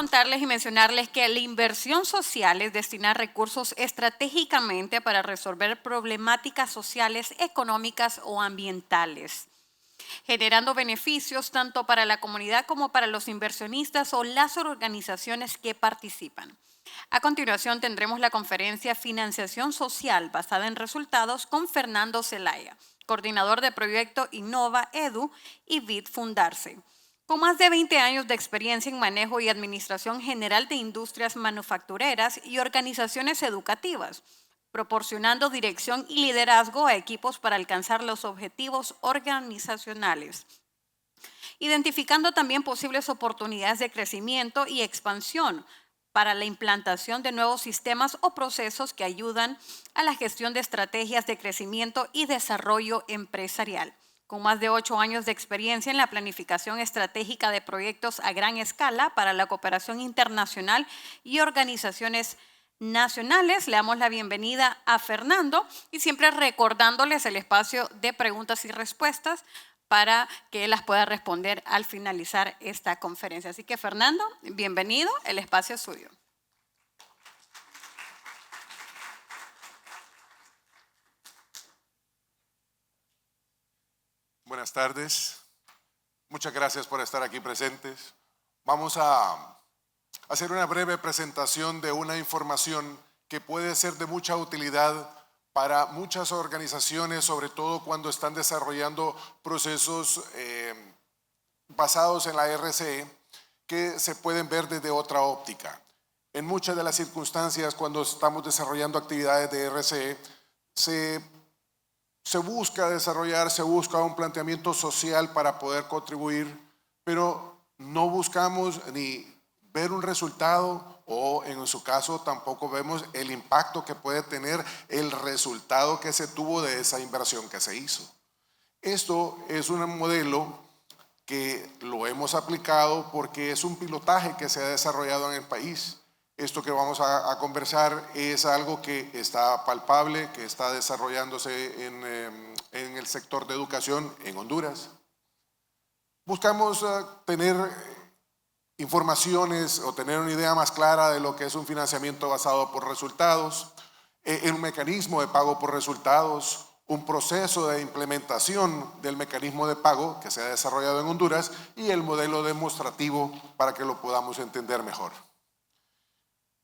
contarles y mencionarles que la inversión social es destinar recursos estratégicamente para resolver problemáticas sociales, económicas o ambientales, generando beneficios tanto para la comunidad como para los inversionistas o las organizaciones que participan. A continuación tendremos la conferencia Financiación Social basada en resultados con Fernando Zelaya, coordinador de proyecto Innova Edu y BID Fundarse. Con más de 20 años de experiencia en manejo y administración general de industrias manufactureras y organizaciones educativas, proporcionando dirección y liderazgo a equipos para alcanzar los objetivos organizacionales, identificando también posibles oportunidades de crecimiento y expansión para la implantación de nuevos sistemas o procesos que ayudan a la gestión de estrategias de crecimiento y desarrollo empresarial. Con más de 8 años de experiencia en la planificación estratégica de proyectos a gran escala para la cooperación internacional y organizaciones nacionales, le damos la bienvenida a Fernando y siempre recordándoles el espacio de preguntas y respuestas para que él las pueda responder al finalizar esta conferencia. Así que Fernando, bienvenido, el espacio es suyo. Buenas tardes. Muchas gracias por estar aquí presentes. Vamos a hacer una breve presentación de una información que puede ser de mucha utilidad para muchas organizaciones, sobre todo cuando están desarrollando procesos basados en la RCE, que se pueden ver desde otra óptica. En muchas de las circunstancias, cuando estamos desarrollando actividades de RCE, se busca desarrollar, se busca un planteamiento social para poder contribuir, pero no buscamos ni ver un resultado o en su caso tampoco vemos el impacto que puede tener el resultado que se tuvo de esa inversión que se hizo. Esto es un modelo que lo hemos aplicado porque es un pilotaje que se ha desarrollado en el país. Esto que vamos a conversar es algo que está palpable, que está desarrollándose en el sector de educación en Honduras. Buscamos tener informaciones o tener una idea más clara de lo que es un financiamiento basado por resultados, un mecanismo de pago por resultados, un proceso de implementación del mecanismo de pago que se ha desarrollado en Honduras y el modelo demostrativo para que lo podamos entender mejor.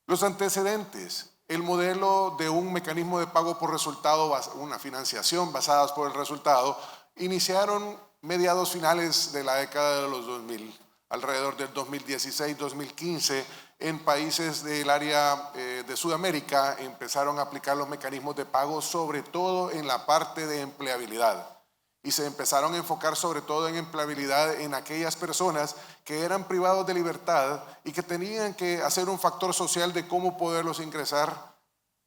Los antecedentes, el modelo de un mecanismo de pago por resultado, una financiación basada por el resultado, iniciaron mediados finales de la década de los 2000, alrededor del 2016-2015, en países del área de Sudamérica empezaron a aplicar los mecanismos de pago, sobre todo en la parte de empleabilidad. Y se empezaron a enfocar sobre todo en empleabilidad en aquellas personas que eran privados de libertad y que tenían que hacer un factor social de cómo poderlos ingresar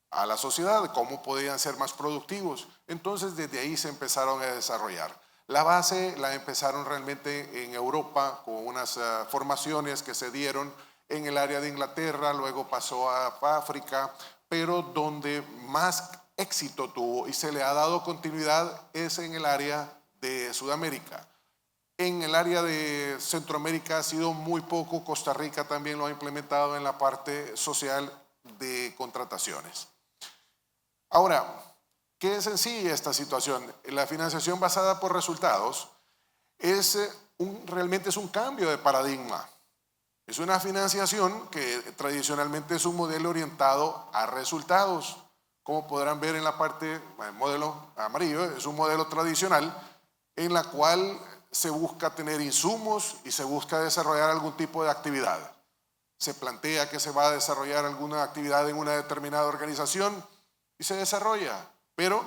a la sociedad, cómo podían ser más productivos. Entonces desde ahí se empezaron a desarrollar. La base la empezaron realmente en Europa con unas formaciones que se dieron en el área de Inglaterra, luego pasó a África, pero donde más éxito tuvo y se le ha dado continuidad es en el área de Sudamérica. En el área de Centroamérica ha sido muy poco, Costa Rica también lo ha implementado en la parte social de contrataciones. Ahora, ¿qué es en sí esta situación? La financiación basada por resultados realmente es un cambio de paradigma. Es una financiación que tradicionalmente es un modelo orientado a resultados. Como podrán ver en la parte, el modelo amarillo, es un modelo tradicional en la cual se busca tener insumos y se busca desarrollar algún tipo de actividad. Se plantea que se va a desarrollar alguna actividad en una determinada organización y se desarrolla, pero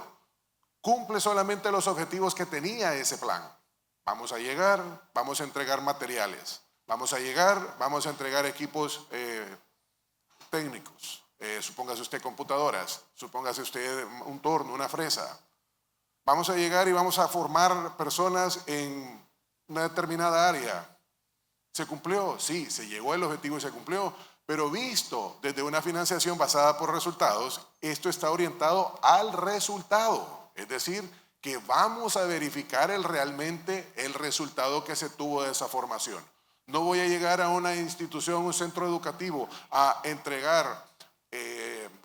cumple solamente los objetivos que tenía ese plan. Vamos a llegar, vamos a entregar materiales, vamos a llegar, vamos a entregar equipos técnicos. Supóngase usted computadoras, supóngase usted un torno, una fresa. Vamos a llegar y vamos a formar personas en una determinada área. ¿Se cumplió? Sí, se llegó al objetivo y se cumplió, pero visto desde una financiación basada por resultados, esto está orientado al resultado, es decir, que vamos a verificar realmente el resultado que se tuvo de esa formación. No voy a llegar a una institución, un centro educativo, a entregar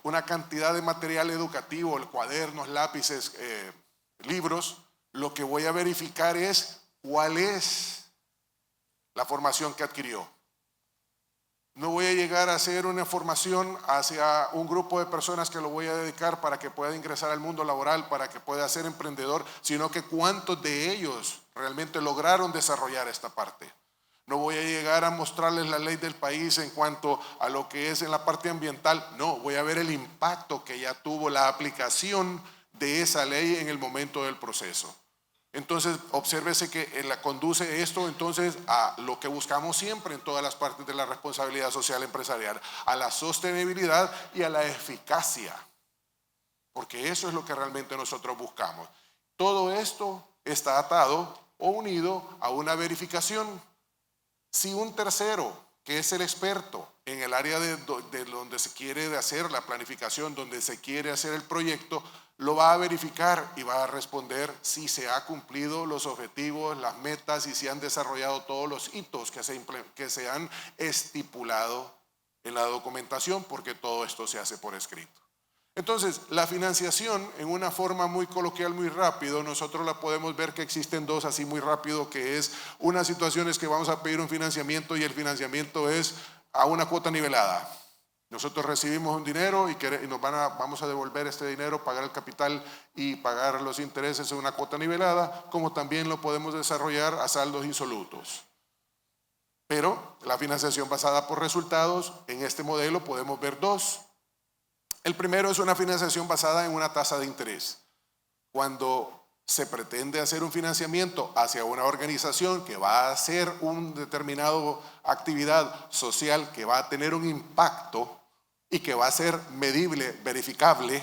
una cantidad de material educativo, cuadernos, lápices, libros. Lo que voy a verificar es cuál es la formación que adquirió. No voy a llegar a hacer una formación hacia un grupo de personas que lo voy a dedicar para que pueda ingresar al mundo laboral, para que pueda ser emprendedor, sino que cuántos de ellos realmente lograron desarrollar esta parte. No voy a llegar a mostrarles la ley del país en cuanto a lo que es en la parte ambiental. No, voy a ver el impacto que ya tuvo la aplicación de esa ley en el momento del proceso. Entonces, obsérvese que la conduce esto entonces a lo que buscamos siempre en todas las partes de la responsabilidad social empresarial, a la sostenibilidad y a la eficacia, porque eso es lo que realmente nosotros buscamos. Todo esto está atado o unido a una verificación. Si un tercero, que es el experto en el área de donde se quiere hacer la planificación, donde se quiere hacer el proyecto, lo va a verificar y va a responder si se han cumplido los objetivos, las metas y si han desarrollado todos los hitos que se han estipulado en la documentación, porque todo esto se hace por escrito. Entonces, la financiación, en una forma muy coloquial, muy rápido, nosotros la podemos ver que existen dos así muy rápido, que es una situación es que vamos a pedir un financiamiento y el financiamiento es a una cuota nivelada. Nosotros recibimos un dinero y vamos a devolver este dinero, pagar el capital y pagar los intereses en una cuota nivelada, como también lo podemos desarrollar a saldos insolutos. Pero la financiación basada por resultados, en este modelo podemos ver dos. El primero es una financiación basada en una tasa de interés. Cuando se pretende hacer un financiamiento hacia una organización que va a hacer una determinada actividad social que va a tener un impacto y que va a ser medible, verificable,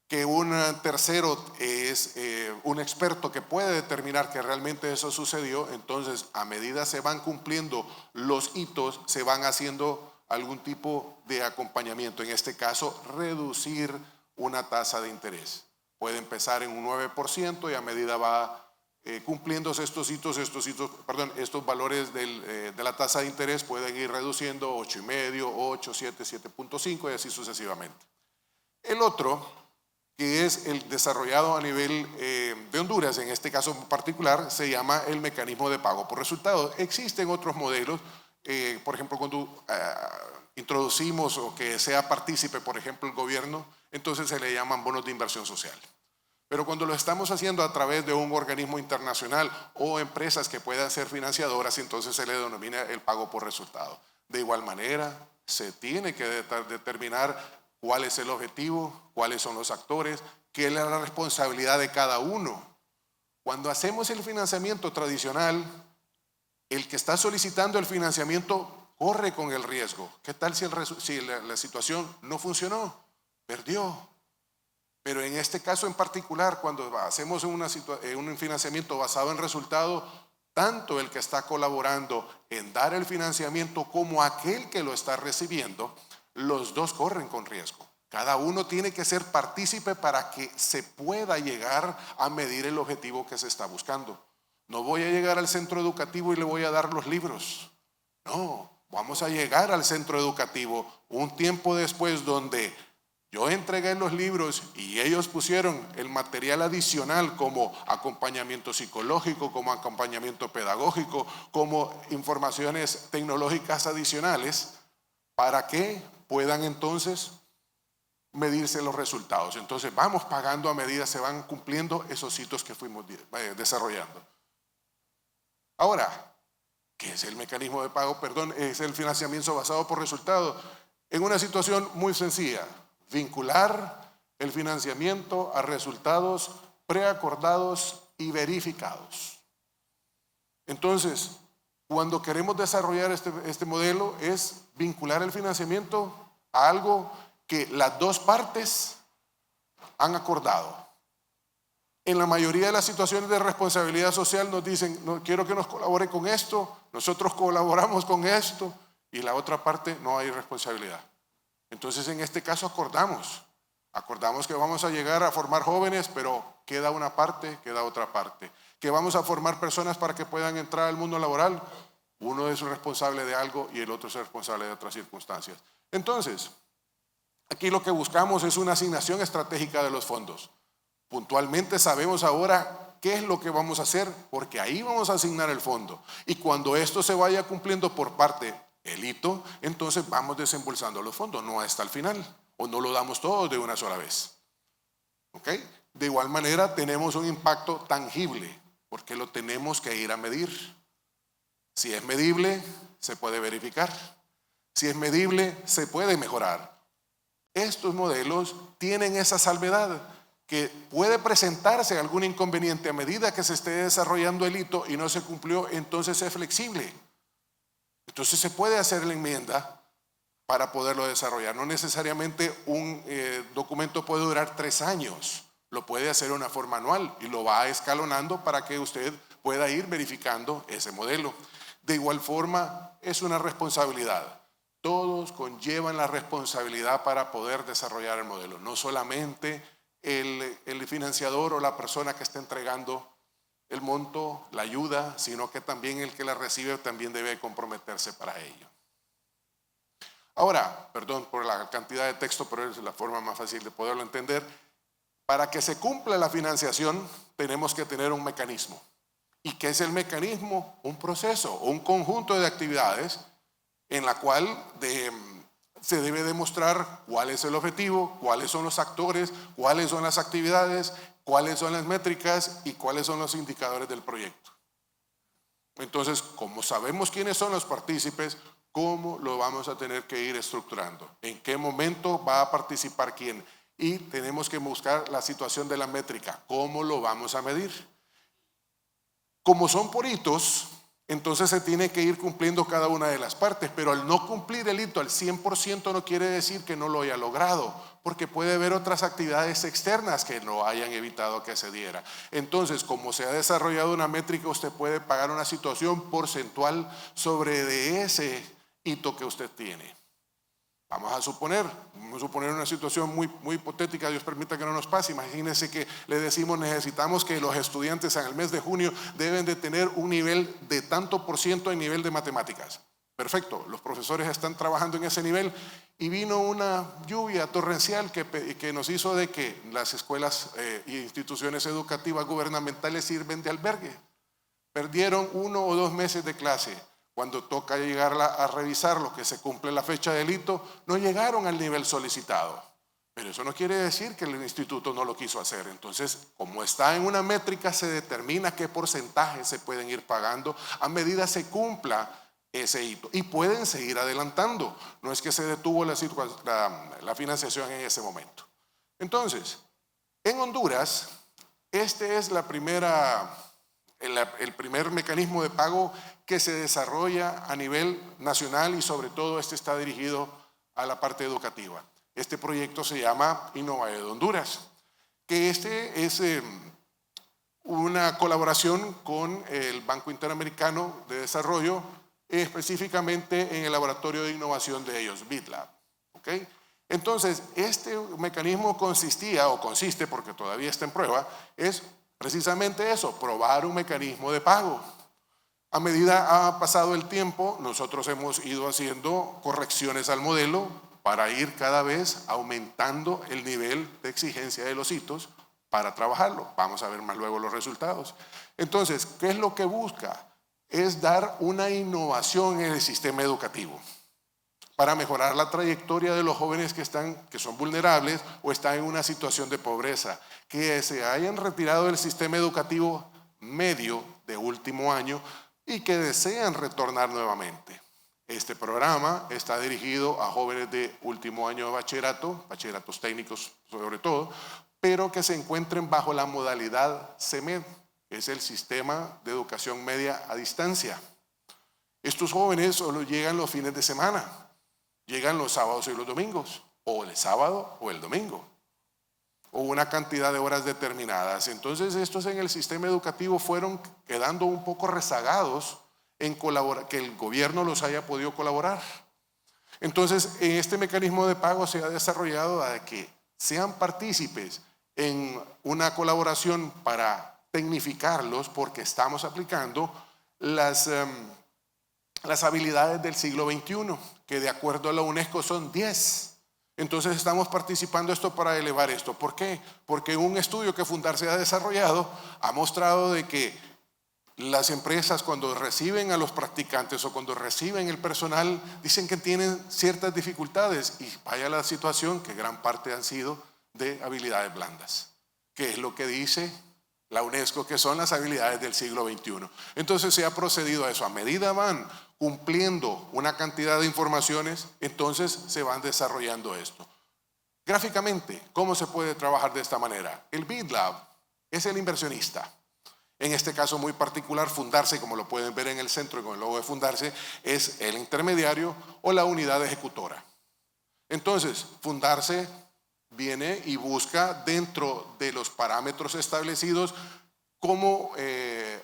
que un tercero es un experto que puede determinar que realmente eso sucedió, entonces a medida se van cumpliendo los hitos, se van haciendo algún tipo de acompañamiento, en este caso reducir una tasa de interés. Puede empezar en un 9% y a medida va cumpliéndose estos valores de la tasa de interés pueden ir reduciendo 8,5, 8, 7, 7.5 y así sucesivamente. El otro, que es el desarrollado a nivel de Honduras, en este caso en particular, se llama el mecanismo de pago por resultados. Existen otros modelos. Por ejemplo, cuando introducimos o que sea partícipe, por ejemplo, el gobierno, entonces se le llaman bonos de inversión social. Pero cuando lo estamos haciendo a través de un organismo internacional o empresas que puedan ser financiadoras, entonces se le denomina el pago por resultado. De igual manera, se tiene que determinar cuál es el objetivo, cuáles son los actores, qué es la responsabilidad de cada uno. Cuando hacemos el financiamiento tradicional, el que está solicitando el financiamiento corre con el riesgo. ¿Qué tal si la situación no funcionó? Perdió. Pero en este caso en particular, cuando hacemos un financiamiento basado en resultado, tanto el que está colaborando en dar el financiamiento como aquel que lo está recibiendo, los dos corren con riesgo. Cada uno tiene que ser partícipe para que se pueda llegar a medir el objetivo que se está buscando. No voy a llegar al centro educativo y le voy a dar los libros. No, vamos a llegar al centro educativo un tiempo después donde yo entregué los libros y ellos pusieron el material adicional como acompañamiento psicológico, como acompañamiento pedagógico, como informaciones tecnológicas adicionales para que puedan entonces medirse los resultados. Entonces vamos pagando a medida se van cumpliendo esos hitos que fuimos desarrollando. Ahora, ¿qué es el mecanismo de pago? Es el financiamiento basado por resultados. En una situación muy sencilla, vincular el financiamiento a resultados preacordados y verificados. Entonces, cuando queremos desarrollar este modelo es vincular el financiamiento a algo que las dos partes han acordado. En la mayoría de las situaciones de responsabilidad social nos dicen, no quiero que nos colabore con esto, nosotros colaboramos con esto y la otra parte no hay responsabilidad. Entonces en este caso acordamos que vamos a llegar a formar jóvenes, pero queda una parte, queda otra parte. Que vamos a formar personas para que puedan entrar al mundo laboral, Uno es responsable de algo y el otro es responsable de otras circunstancias. Entonces, aquí lo que buscamos es una asignación estratégica de los fondos. Puntualmente sabemos ahora qué es lo que vamos a hacer, porque ahí vamos a asignar el fondo. Y cuando esto se vaya cumpliendo por parte del hito, entonces vamos desembolsando los fondos, no hasta el final, o no lo damos todo de una sola vez. ¿Ok? De igual manera tenemos un impacto tangible, porque lo tenemos que ir a medir. Si es medible, se puede verificar. Si es medible, se puede mejorar. Estos modelos tienen esa salvedad, que puede presentarse algún inconveniente a medida que se esté desarrollando el hito y no se cumplió, entonces es flexible. Entonces se puede hacer la enmienda para poderlo desarrollar. No necesariamente un documento puede durar 3 años, lo puede hacer de una forma anual y lo va escalonando para que usted pueda ir verificando ese modelo. De igual forma, es una responsabilidad. Todos conllevan la responsabilidad para poder desarrollar el modelo, no solamente el financiador o la persona que está entregando el monto, la ayuda, sino que también el que la recibe también debe comprometerse para ello. Ahora, perdón por la cantidad de texto, pero es la forma más fácil de poderlo entender. Para que se cumpla la financiación, tenemos que tener un mecanismo. ¿Y qué es el mecanismo? Un proceso o un conjunto de actividades en la cual se debe demostrar cuál es el objetivo, cuáles son los actores, cuáles son las actividades, cuáles son las métricas y cuáles son los indicadores del proyecto. Entonces, como sabemos quiénes son los partícipes, ¿cómo lo vamos a tener que ir estructurando? ¿En qué momento va a participar quién? Y tenemos que buscar la situación de la métrica. ¿Cómo lo vamos a medir? Como son por hitos, entonces se tiene que ir cumpliendo cada una de las partes, pero al no cumplir el hito al 100% no quiere decir que no lo haya logrado, porque puede haber otras actividades externas que no hayan evitado que se diera. Entonces, como se ha desarrollado una métrica, usted puede pagar una situación porcentual sobre de ese hito que usted tiene. Vamos a suponer una situación muy hipotética, Dios permita que no nos pase. Imagínense que le decimos necesitamos que los estudiantes en el mes de junio deben de tener un nivel de tanto por ciento en nivel de matemáticas. Perfecto, los profesores están trabajando en ese nivel y vino una lluvia torrencial que nos hizo de que las escuelas e instituciones educativas gubernamentales sirven de albergue. Perdieron 1 o 2 meses de clase. Cuando toca llegar a revisar lo que se cumple la fecha del hito, no llegaron al nivel solicitado. Pero eso no quiere decir que el instituto no lo quiso hacer. Entonces, como está en una métrica, se determina qué porcentaje se pueden ir pagando a medida se cumpla ese hito. Y pueden seguir adelantando. No es que se detuvo la financiación en ese momento. Entonces, en Honduras, este es el primer mecanismo de pago que se desarrolla a nivel nacional y sobre todo este está dirigido a la parte educativa. Este proyecto se llama Innovaed Honduras, que este es una colaboración con el Banco Interamericano de Desarrollo, específicamente en el laboratorio de innovación de ellos, BitLab. ¿Okay? Entonces, este mecanismo consiste, porque todavía está en prueba, es precisamente eso, probar un mecanismo de pago. A medida ha pasado el tiempo, nosotros hemos ido haciendo correcciones al modelo para ir cada vez aumentando el nivel de exigencia de los hitos para trabajarlo. Vamos a ver más luego los resultados. Entonces, ¿qué es lo que busca? Es dar una innovación en el sistema educativo para mejorar la trayectoria de los jóvenes que son vulnerables o están en una situación de pobreza, que se hayan retirado del sistema educativo medio de último año y que desean retornar nuevamente. Este programa está dirigido a jóvenes de último año de bachillerato, bachilleratos técnicos sobre todo, pero que se encuentren bajo la modalidad CEMED, que es el Sistema de Educación Media a Distancia. Estos jóvenes solo llegan los fines de semana, llegan los sábados y los domingos, o el sábado o el domingo, o una cantidad de horas determinadas. Entonces estos en el sistema educativo fueron quedando un poco rezagados en que el gobierno los haya podido colaborar. Entonces en este mecanismo de pago se ha desarrollado a que sean partícipes en una colaboración para tecnificarlos, porque estamos aplicando las las habilidades del siglo XXI, que de acuerdo a la UNESCO son 10. Entonces estamos participando esto para elevar esto. ¿Por qué? Porque un estudio que Fundarse ha desarrollado ha mostrado de que las empresas cuando reciben a los practicantes o cuando reciben el personal dicen que tienen ciertas dificultades y vaya la situación que gran parte han sido de habilidades blandas, que es lo que dice la UNESCO que son las habilidades del siglo XXI. Entonces se ha procedido a eso. A medida van cumpliendo una cantidad de informaciones, entonces se van desarrollando esto. Gráficamente, ¿cómo se puede trabajar de esta manera? El BidLab es el inversionista. En este caso muy particular, Fundarse, como lo pueden ver en el centro con el logo de Fundarse, es el intermediario o la unidad ejecutora. Entonces, Fundarse viene y busca dentro de los parámetros establecidos cómo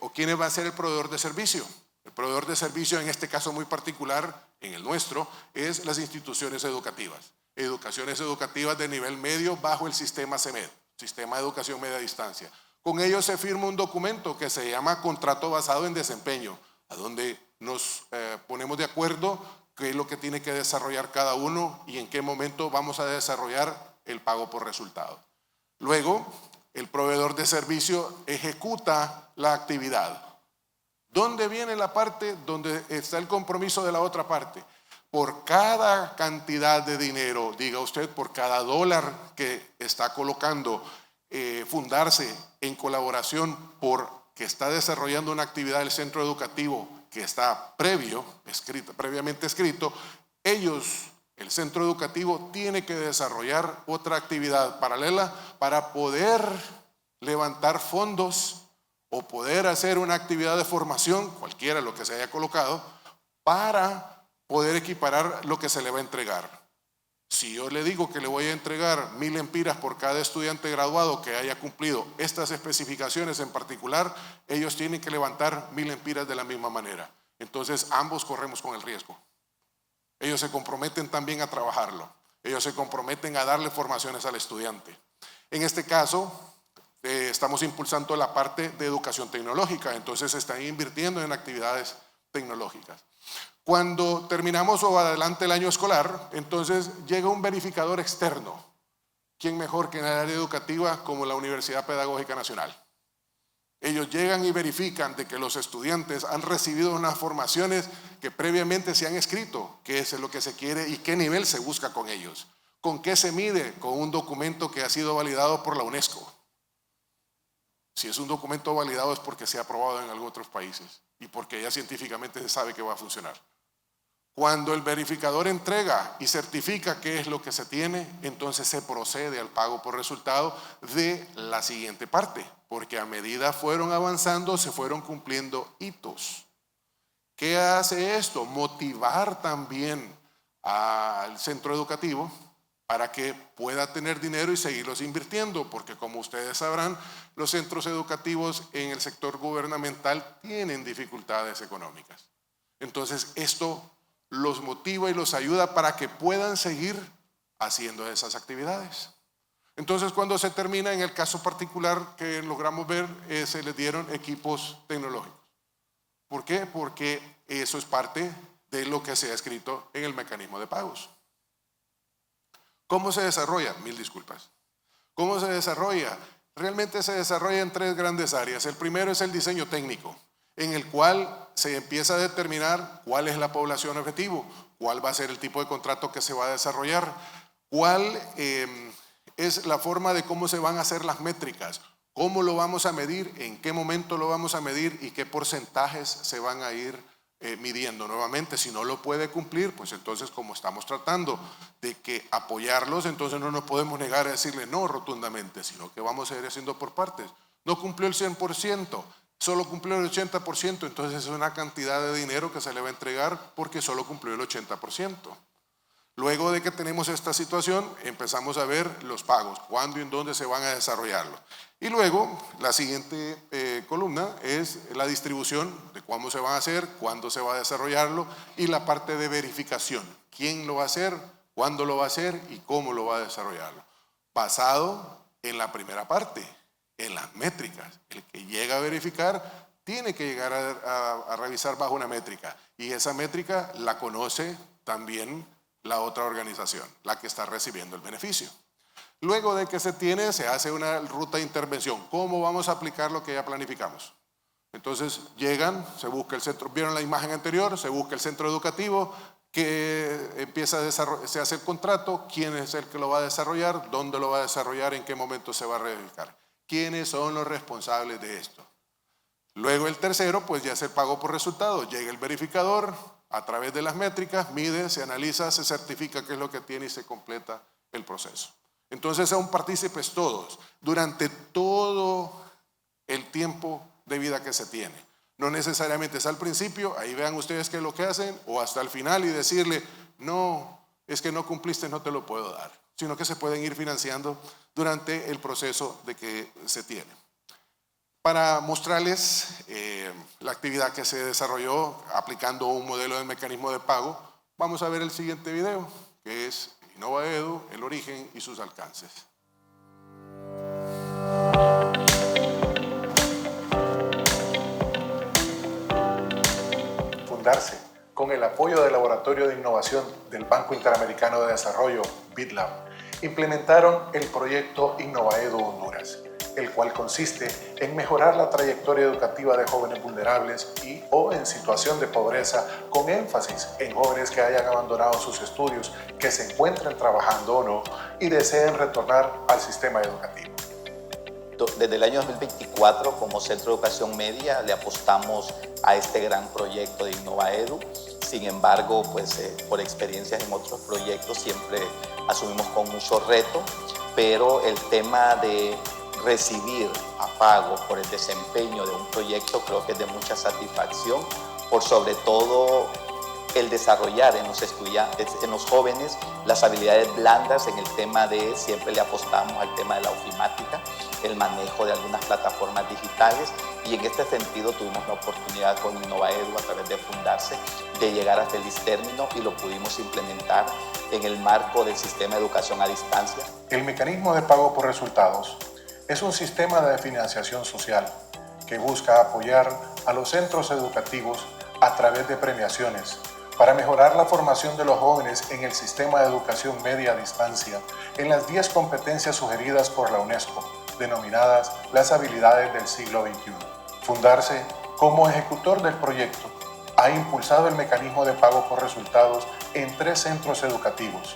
o quién va a ser el proveedor de servicio. El proveedor de servicio, en este caso muy particular, en el nuestro, es las instituciones educativas. Educaciones educativas de nivel medio bajo el sistema CEMED, Sistema de Educación Media Distancia. Con ellos se firma un documento que se llama Contrato Basado en Desempeño, a donde nos ponemos de acuerdo qué es lo que tiene que desarrollar cada uno y en qué momento vamos a desarrollar el pago por resultado. Luego, el proveedor de servicio ejecuta la actividad. ¿Dónde viene la parte donde está el compromiso de la otra parte? Por cada cantidad de dinero, diga usted, por cada dólar que está colocando Fundarse en colaboración porque está desarrollando una actividad del centro educativo que está previamente escrito, ellos, el centro educativo, tiene que desarrollar otra actividad paralela para poder levantar fondos o poder hacer una actividad de formación, cualquiera lo que se haya colocado, para poder equiparar lo que se le va a entregar. Si yo le digo que le voy a entregar 1000 empiras por cada estudiante graduado que haya cumplido estas especificaciones en particular, ellos tienen que levantar 1000 empiras de la misma manera. Entonces ambos corremos con el riesgo. Ellos se comprometen también a trabajarlo. Ellos se comprometen a darle formaciones al estudiante. En este caso, estamos impulsando la parte de educación tecnológica, entonces se están invirtiendo en actividades tecnológicas. Cuando terminamos o adelante el año escolar, entonces llega un verificador externo. ¿Quién mejor que en el área educativa como la Universidad Pedagógica Nacional? Ellos llegan y verifican de que los estudiantes han recibido unas formaciones que previamente se han escrito, qué es lo que se quiere y qué nivel se busca con ellos. ¿Con qué se mide? Con un documento que ha sido validado por la UNESCO. Si es un documento validado es porque se ha aprobado en algunos otros países y porque ya científicamente se sabe que va a funcionar. Cuando el verificador entrega y certifica qué es lo que se tiene, entonces se procede al pago por resultado de la siguiente parte, porque a medida fueron avanzando, se fueron cumpliendo hitos. ¿Qué hace esto? Motivar también al centro educativo para que pueda tener dinero y seguirlos invirtiendo, porque como ustedes sabrán, los centros educativos en el sector gubernamental tienen dificultades económicas. Entonces esto los motiva y los ayuda para que puedan seguir haciendo esas actividades. Entonces cuando se termina, en el caso particular que logramos ver, se les dieron equipos tecnológicos. ¿Por qué? Porque eso es parte de lo que se ha escrito en el mecanismo de pagos. ¿Cómo se desarrolla? Mil disculpas. ¿Cómo se desarrolla? Realmente se desarrolla en 3 grandes áreas. El primero es el diseño técnico, en el cual se empieza a determinar cuál es la población objetivo, cuál va a ser el tipo de contrato que se va a desarrollar, cuál es la forma de cómo se van a hacer las métricas, cómo lo vamos a medir, en qué momento lo vamos a medir y qué porcentajes se van a ir midiendo nuevamente. Si no lo puede cumplir, pues entonces como estamos tratando de que apoyarlos, entonces no nos podemos negar a decirle no rotundamente, sino que vamos a ir haciendo por partes. No cumplió el 100%, solo cumplió el 80%, entonces es una cantidad de dinero que se le va a entregar porque solo cumplió el 80%. Luego de que tenemos esta situación, empezamos a ver los pagos, cuándo y en dónde se van a desarrollarlo. Y luego, la siguiente columna es la distribución de cómo se va a hacer, cuándo se va a desarrollarlo y la parte de verificación. ¿Quién lo va a hacer? ¿Cuándo lo va a hacer? ¿Y cómo lo va a desarrollarlo? Basado en la primera parte, en las métricas. El que llega a verificar tiene que llegar a revisar bajo una métrica, y esa métrica la conoce también la otra organización, la que está recibiendo el beneficio. Luego de que se tiene, se hace una ruta de intervención. ¿Cómo vamos a aplicar lo que ya planificamos? Entonces llegan, se busca el centro, vieron la imagen anterior, se busca el centro educativo, que empieza se hace el contrato, quién es el que lo va a desarrollar, dónde lo va a desarrollar, en qué momento se va a realizar, quiénes son los responsables de esto. Luego el tercero, pues ya es el pago por resultados. Llega el verificador, a través de las métricas, mide, se analiza, se certifica qué es lo que tiene y se completa el proceso. Entonces son partícipes todos, durante todo el tiempo de vida que se tiene. No necesariamente es al principio, ahí vean ustedes qué es lo que hacen, o hasta el final y decirle, no, es que no cumpliste, no te lo puedo dar, sino que se pueden ir financiando durante el proceso de que se tiene. Para mostrarles la actividad que se desarrolló aplicando un modelo del mecanismo de pago, vamos a ver el siguiente video, que es InnovaEdu, el origen y sus alcances. Fundarse, con el apoyo del Laboratorio de Innovación del Banco Interamericano de Desarrollo, BitLab, implementaron el proyecto InnovaEdu Honduras, el cual consiste en mejorar la trayectoria educativa de jóvenes vulnerables y o en situación de pobreza, con énfasis en jóvenes que hayan abandonado sus estudios, que se encuentren trabajando o no y deseen retornar al sistema educativo. Desde el año 2024, como Centro de Educación Media, le apostamos a este gran proyecto de InnovaEdu. Sin embargo, pues por experiencias en otros proyectos siempre asumimos con mucho reto, pero el tema de recibir a pago por el desempeño de un proyecto creo que es de mucha satisfacción, por sobre todo el desarrollar en los estudiantes, en los jóvenes, las habilidades blandas en el tema de, siempre le apostamos al tema de la ofimática, el manejo de algunas plataformas digitales, y en este sentido tuvimos la oportunidad con InnovaEdu a través de Fundarse de llegar a feliz término y lo pudimos implementar en el marco del sistema de educación a distancia. El mecanismo de pago por resultados es un sistema de financiación social que busca apoyar a los centros educativos a través de premiaciones para mejorar la formación de los jóvenes en el sistema de educación media a distancia en las 10 competencias sugeridas por la UNESCO, denominadas las habilidades del siglo XXI. Fundarse, como ejecutor del proyecto, ha impulsado el mecanismo de pago por resultados en 3 centros educativos: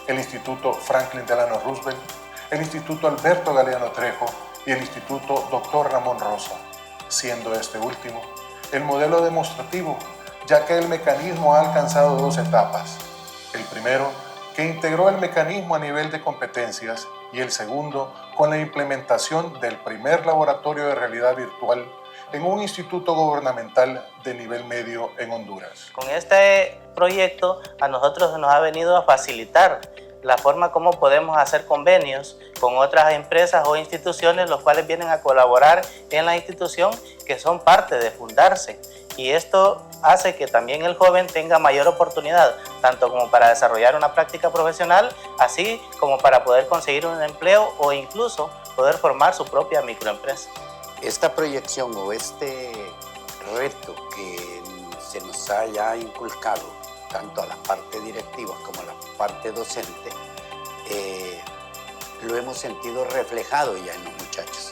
el Instituto Franklin Delano Roosevelt, el Instituto Alberto Galeano Trejo y el Instituto Dr. Ramón Rosa, siendo este último el modelo demostrativo, ya que el mecanismo ha alcanzado 2 etapas. El primero, que integró el mecanismo a nivel de competencias, y el segundo, con la implementación del primer laboratorio de realidad virtual en un instituto gubernamental de nivel medio en Honduras. Con este proyecto a nosotros nos ha venido a facilitar la forma como podemos hacer convenios con otras empresas o instituciones, los cuales vienen a colaborar en la institución, que son parte de Fundarse. Y esto hace que también el joven tenga mayor oportunidad, tanto como para desarrollar una práctica profesional, así como para poder conseguir un empleo o incluso poder formar su propia microempresa. Esta proyección o este reto que se nos haya inculcado, tanto a la parte directiva como a la parte docente, lo hemos sentido reflejado ya en los muchachos.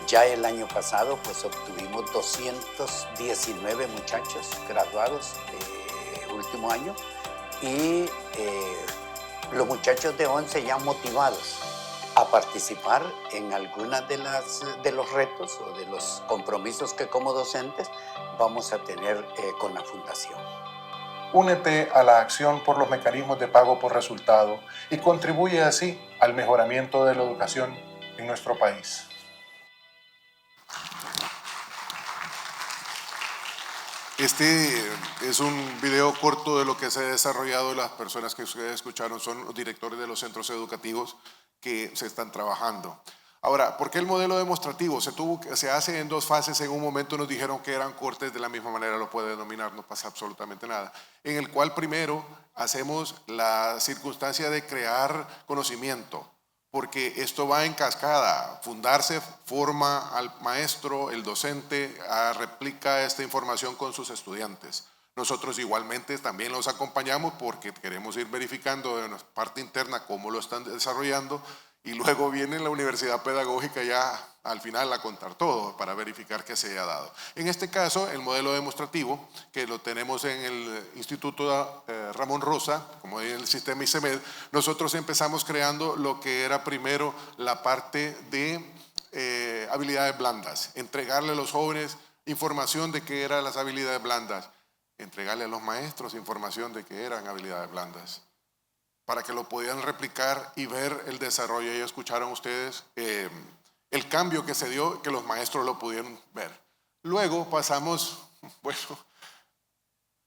Ya el año pasado pues obtuvimos 219 muchachos graduados de último año, y los muchachos de 11 ya motivados a participar en algunas de los retos o de los compromisos que como docentes vamos a tener con la Fundación. Únete a la acción por los mecanismos de pago por resultado y contribuye así al mejoramiento de la educación en nuestro país. Este es un video corto de lo que se ha desarrollado. Las personas que ustedes escucharon son los directores de los centros educativos que se están trabajando. Ahora, ¿por qué el modelo demostrativo? Se hace en 2 fases. En un momento nos dijeron que eran cortes, de la misma manera lo puede denominar, no pasa absolutamente nada. En el cual primero hacemos la circunstancia de crear conocimiento. porque esto va en cascada. Fundarse forma al maestro, el docente, replica esta información con sus estudiantes. Nosotros igualmente también los acompañamos porque queremos ir verificando de nuestra parte interna cómo lo están desarrollando, y luego viene la universidad pedagógica ya al final a contar todo para verificar que se haya dado. En este caso, el modelo demostrativo, que lo tenemos en el Instituto Ramón Rosa, como en el sistema ICEMED, nosotros empezamos creando lo que era primero la parte de habilidades blandas, entregarle a los jóvenes información de qué eran las habilidades blandas, entregarle a los maestros información de qué eran habilidades blandas, para que lo pudieran replicar y ver el desarrollo. Y escucharon ustedes el cambio que se dio, que los maestros lo pudieron ver. Luego pasamos, bueno,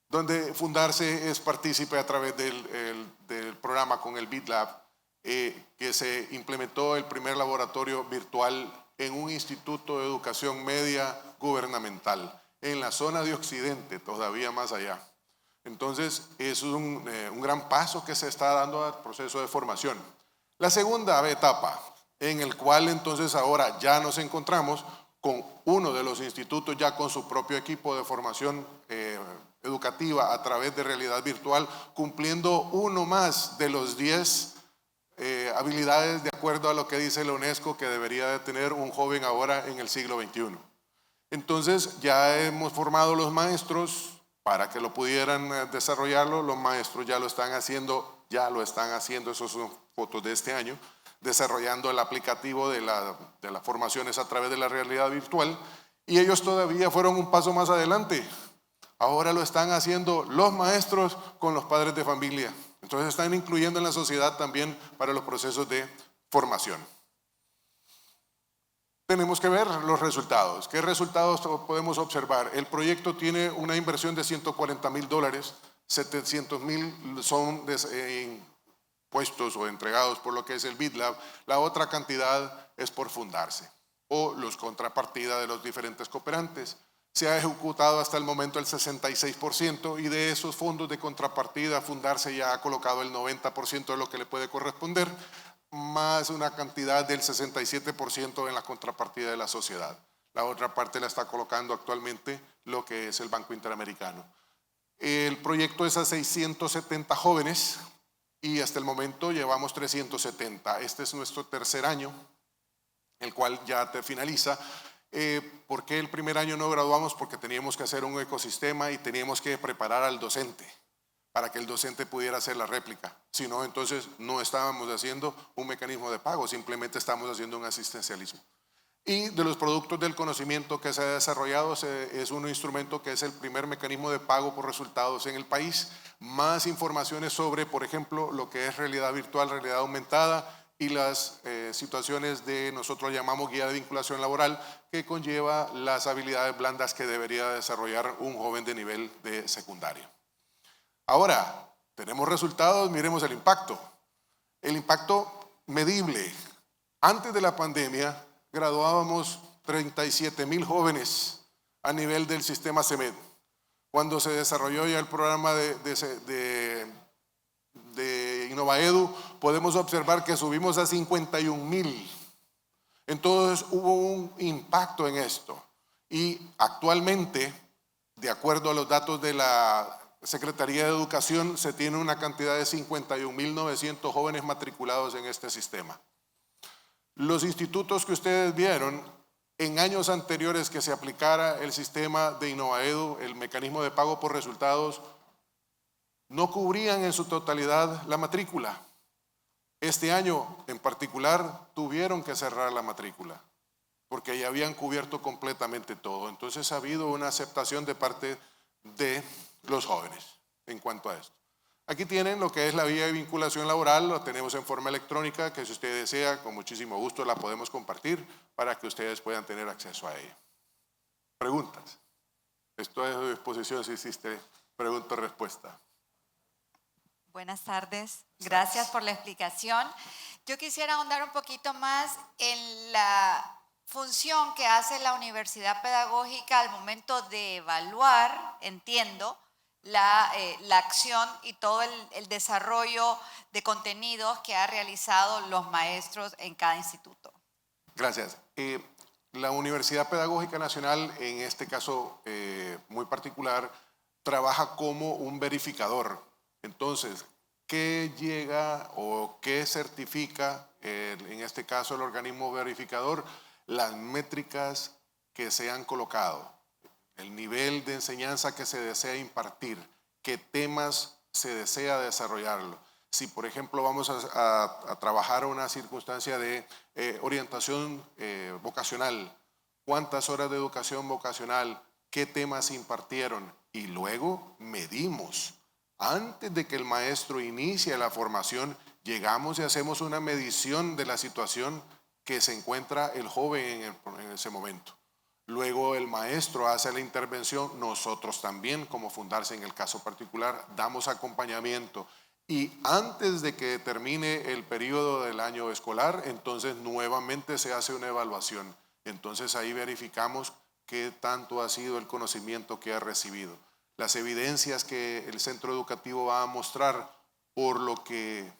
donde Fundarse es partícipe a través del programa con el BitLab, que se implementó el primer laboratorio virtual en un instituto de educación media gubernamental, en la zona de Occidente, todavía más allá. Entonces, es un gran paso que se está dando al proceso de formación. La segunda etapa, en el cual entonces ahora ya nos encontramos con uno de los institutos ya con su propio equipo de formación educativa a través de realidad virtual, cumpliendo uno más de los 10 habilidades de acuerdo a lo que dice la UNESCO que debería de tener un joven ahora en el siglo XXI. Entonces, ya hemos formado los maestros para que lo pudieran desarrollarlo. Los maestros ya lo están haciendo, esas son fotos de este año, desarrollando el aplicativo de las formaciones a través de la realidad virtual, y ellos todavía fueron un paso más adelante. Ahora lo están haciendo los maestros con los padres de familia. Entonces están incluyendo en la sociedad también para los procesos de formación. Tenemos que ver los resultados. ¿Qué resultados podemos observar? El proyecto tiene una inversión de $140,000, 700,000 son puestos o entregados por lo que es el BitLab, la otra cantidad es por Fundarse o los contrapartidas de los diferentes cooperantes. Se ha ejecutado hasta el momento el 66%, y de esos fondos de contrapartida Fundarse ya ha colocado el 90% de lo que le puede corresponder, más una cantidad del 67% en la contrapartida de la sociedad. La otra parte la está colocando actualmente lo que es el Banco Interamericano. El proyecto es a 670 jóvenes y hasta el momento llevamos 370. Este es nuestro tercer año, el cual ya finaliza. ¿Por qué el primer año no graduamos? Porque teníamos que hacer un ecosistema y teníamos que preparar al docente para que el docente pudiera hacer la réplica. Si no, entonces no estábamos haciendo un mecanismo de pago, simplemente estamos haciendo un asistencialismo. Y de los productos del conocimiento que se ha desarrollado, es un instrumento que es el primer mecanismo de pago por resultados en el país. Más informaciones sobre, por ejemplo, lo que es realidad virtual, realidad aumentada, y las situaciones de, nosotros llamamos guía de vinculación laboral, que conlleva las habilidades blandas que debería desarrollar un joven de nivel de secundaria. Ahora, tenemos resultados, miremos el impacto. El impacto medible. Antes de la pandemia, graduábamos 37,000 jóvenes a nivel del sistema CEMED. Cuando se desarrolló ya el programa de InnovaEdu, podemos observar que subimos a 51,000. Entonces hubo un impacto en esto. Y actualmente, de acuerdo a los datos de la Secretaría de Educación, se tiene una cantidad de 51,900 jóvenes matriculados en este sistema. Los institutos que ustedes vieron, en años anteriores que se aplicara el sistema de InnovaEdu, el mecanismo de pago por resultados, no cubrían en su totalidad la matrícula. Este año en particular tuvieron que cerrar la matrícula porque ya habían cubierto completamente todo. Entonces ha habido una aceptación de parte de los jóvenes en cuanto a esto. Aquí tienen lo que es la vía de vinculación laboral, lo tenemos en forma electrónica, que si usted desea, con muchísimo gusto la podemos compartir para que ustedes puedan tener acceso a ella. Preguntas. Estoy a su disposición si existe pregunta o respuesta. Buenas tardes, gracias por la explicación. Yo quisiera ahondar un poquito más en la función que hace la universidad pedagógica al momento de evaluar, entiendo, la acción y todo el desarrollo de contenidos que han realizado los maestros en cada instituto. Gracias. La Universidad Pedagógica Nacional, en este caso muy particular, trabaja como un verificador. Entonces, ¿qué llega o qué certifica, en este caso el organismo verificador? Las métricas que se han colocado, el nivel de enseñanza que se desea impartir, qué temas se desea desarrollarlo. Si, por ejemplo, vamos a trabajar una circunstancia de orientación vocacional, cuántas horas de educación vocacional, qué temas impartieron, y luego medimos. Antes de que el maestro inicie la formación, llegamos y hacemos una medición de la situación que se encuentra el joven en ese momento. Luego el maestro hace la intervención, nosotros también, como Fundarse en el caso particular, damos acompañamiento. Y antes de que termine el periodo del año escolar, entonces nuevamente se hace una evaluación. Entonces ahí verificamos qué tanto ha sido el conocimiento que ha recibido. Las evidencias que el centro educativo va a mostrar por lo que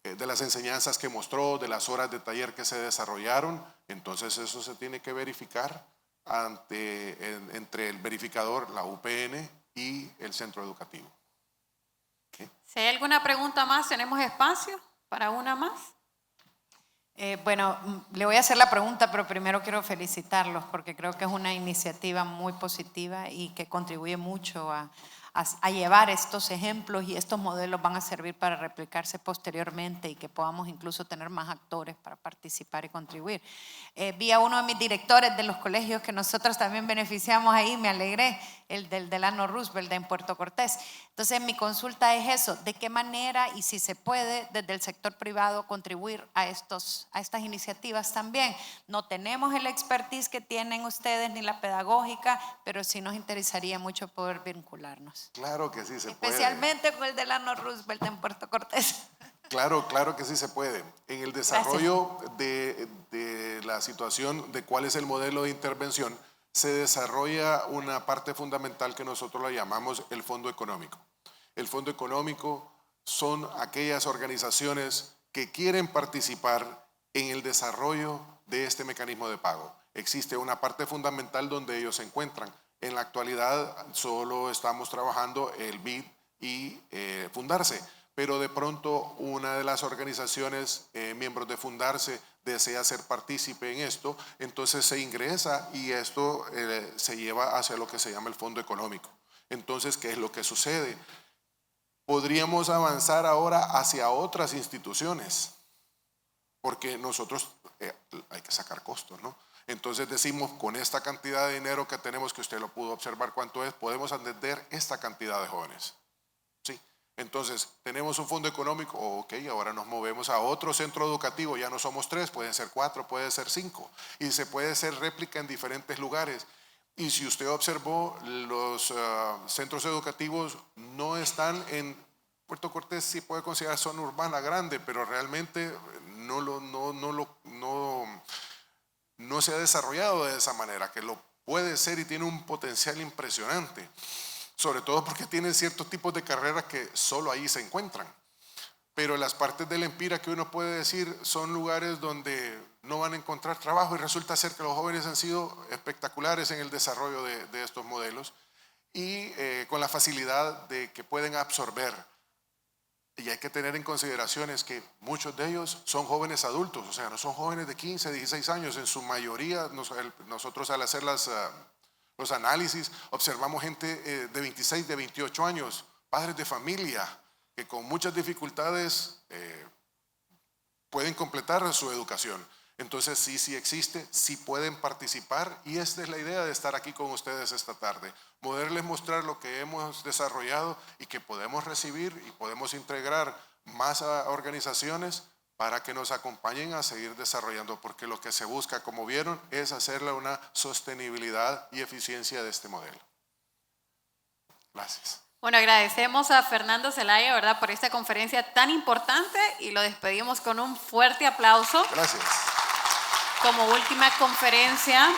de las enseñanzas que mostró, de las horas de taller que se desarrollaron, entonces eso se tiene que verificar entre el verificador, la UPN y el centro educativo. ¿Okay? Si hay alguna pregunta más, ¿tenemos espacio para una más? Bueno, le voy a hacer la pregunta, pero primero quiero felicitarlos porque creo que es una iniciativa muy positiva y que contribuye mucho a llevar estos ejemplos, y estos modelos van a servir para replicarse posteriormente y que podamos incluso tener más actores para participar y contribuir. Vi a uno de mis directores de los colegios que nosotros también beneficiamos ahí, me alegré, el del Delano Roosevelt en Puerto Cortés. Entonces mi consulta es eso, ¿de qué manera y si se puede desde el sector privado contribuir a estas iniciativas también? No tenemos el expertise que tienen ustedes ni la pedagógica, pero sí nos interesaría mucho poder vincularnos. Claro que sí se puede. Especialmente con el Delano Roosevelt en Puerto Cortés. Claro que sí se puede. En el desarrollo de la situación de cuál es el modelo de intervención, se desarrolla una parte fundamental que nosotros la llamamos el fondo económico. El fondo económico son aquellas organizaciones que quieren participar en el desarrollo de este mecanismo de pago. Existe una parte fundamental donde ellos se encuentran. En la actualidad solo estamos trabajando el BID y Fundarse, pero de pronto una de las organizaciones miembros de Fundarse desea ser partícipe en esto, entonces se ingresa y esto se lleva hacia lo que se llama el fondo económico. Entonces, ¿qué es lo que sucede? Podríamos avanzar ahora hacia otras instituciones, porque nosotros hay que sacar costos, ¿no? Entonces decimos, con esta cantidad de dinero que tenemos, que usted lo pudo observar cuánto es, podemos atender esta cantidad de jóvenes. ¿Sí? Entonces, tenemos un fondo económico, ok, ahora nos movemos a otro centro educativo, ya no somos 3, pueden ser 4, pueden ser 5, y se puede hacer réplica en diferentes lugares. Y si usted observó, los centros educativos no están en Puerto Cortés, sí puede considerar zona urbana grande, pero realmente no se ha desarrollado de esa manera, que lo puede ser y tiene un potencial impresionante, sobre todo porque tienen ciertos tipos de carreras que solo ahí se encuentran. Pero las partes del Empira que uno puede decir son lugares donde no van a encontrar trabajo, y resulta ser que los jóvenes han sido espectaculares en el desarrollo de estos modelos y con la facilidad de que pueden absorber. Y hay que tener en consideración es que muchos de ellos son jóvenes adultos, o sea, no son jóvenes de 15, 16 años. En su mayoría, nosotros al hacer los análisis, observamos gente de 26, de 28 años, padres de familia, que con muchas dificultades pueden completar su educación. Entonces sí existe, sí pueden participar, y esta es la idea de estar aquí con ustedes esta tarde, poderles mostrar lo que hemos desarrollado y que podemos recibir y podemos integrar más organizaciones para que nos acompañen a seguir desarrollando, porque lo que se busca, como vieron, es hacerle una sostenibilidad y eficiencia de este modelo. Gracias. Bueno, agradecemos a Fernando Zelaya, ¿verdad?, por esta conferencia tan importante, y lo despedimos con un fuerte aplauso. Gracias. Como última conferencia